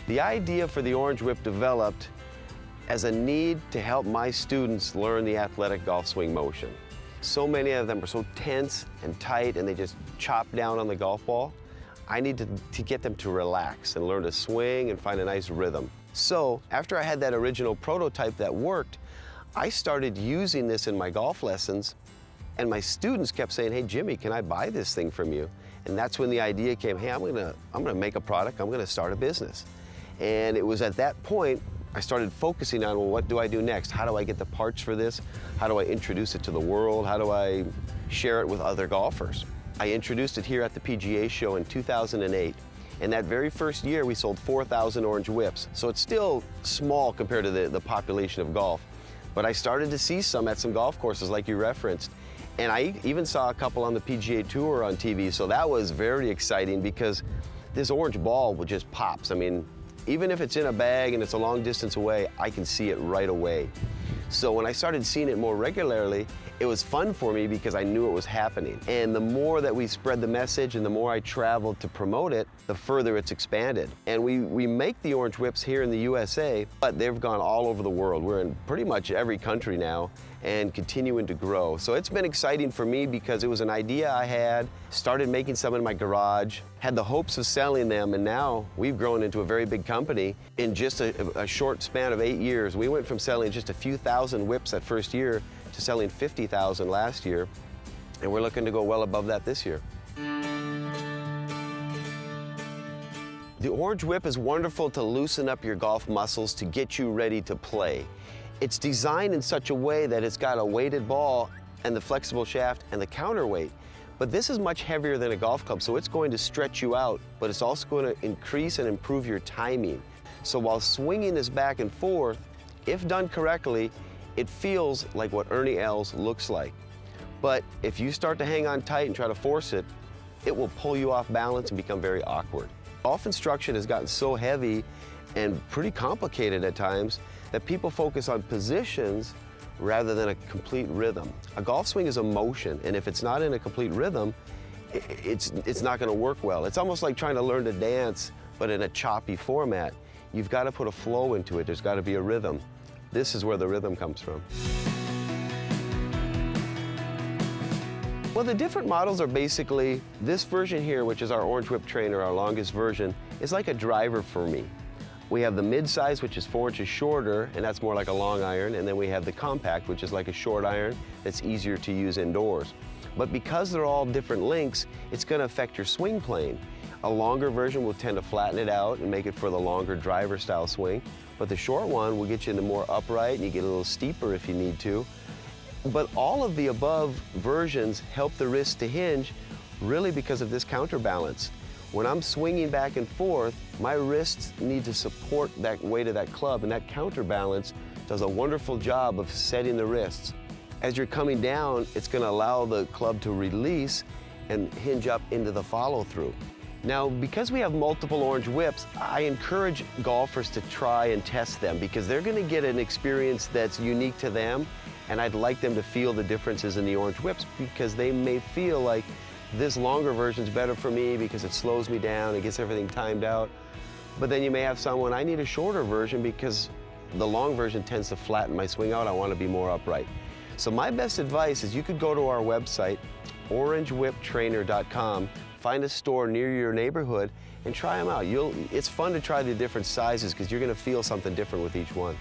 The idea for the Orange Whip developed as a need to help my students learn the athletic golf swing motion. So many of them are so tense and tight and they just chop down on the golf ball. I need to get them to relax and learn to swing and find a nice rhythm. So after I had that original prototype that worked, I started using this in my golf lessons, and my students kept saying, "Hey Jimmy, can I buy this thing from you?" And that's when the idea came, hey, I'm gonna make a product, I'm gonna start a business. And it was at that point I started focusing on, well, what do I do next? How do I get the parts for this? How do I introduce it to the world? How do I share it with other golfers? I introduced it here at the PGA show in 2008. And that very first year, we sold 4,000 Orange Whips. So it's still small compared to the population of golf. But I started to see some at some golf courses like you referenced. And I even saw a couple on the PGA Tour on TV. So that was very exciting because this orange ball just pops. I mean, even if it's in a bag and it's a long distance away, I can see it right away. So when I started seeing it more regularly, it was fun for me because I knew it was happening. And the more that we spread the message and the more I traveled to promote it, the further it's expanded. And we make the Orange Whips here in the USA, but they've gone all over the world. We're in pretty much every country now and continuing to grow. So it's been exciting for me because it was an idea I had, started making some in my garage, had the hopes of selling them, and now we've grown into a very big company. In just a short span of 8 years, we went from selling just a few thousand whips that first year to selling 50,000 last year, and we're looking to go well above that this year. The Orange Whip is wonderful to loosen up your golf muscles to get you ready to play. It's designed in such a way that it's got a weighted ball and the flexible shaft and the counterweight. But this is much heavier than a golf club, so it's going to stretch you out, but it's also going to increase and improve your timing. So while swinging this back and forth, if done correctly, it feels like what Ernie Els looks like. But if you start to hang on tight and try to force it, it will pull you off balance and become very awkward. Golf instruction has gotten so heavy and pretty complicated at times that people focus on positions rather than a complete rhythm. A golf swing is a motion, and if it's not in a complete rhythm, it's not going to work well. It's almost like trying to learn to dance, but in a choppy format. You've got to put a flow into it. There's got to be a rhythm. This is where the rhythm comes from. Well, the different models are basically, this version here, which is our Orange Whip Trainer, our longest version, is like a driver for me. We have the mid-size, which is 4 inches shorter, and that's more like a long iron, and then we have the compact, which is like a short iron that's easier to use indoors. But because they're all different lengths, it's going to affect your swing plane. A longer version will tend to flatten it out and make it for the longer driver style swing, but the short one will get you into more upright, and you get a little steeper if you need to. But all of the above versions help the wrist to hinge really because of this counterbalance. When I'm swinging back and forth, my wrists need to support that weight of that club, and that counterbalance does a wonderful job of setting the wrists. As you're coming down, it's going to allow the club to release and hinge up into the follow-through. Now, because we have multiple Orange Whips, I encourage golfers to try and test them because they're going to get an experience that's unique to them, and I'd like them to feel the differences in the Orange Whips because they may feel like this longer version's better for me because it slows me down, it gets everything timed out. But then you may have someone, I need a shorter version because the long version tends to flatten my swing out, I want to be more upright. So my best advice is you could go to our website, orangewhiptrainer.com, find a store near your neighborhood and try them out. It's fun to try the different sizes because you're going to feel something different with each one.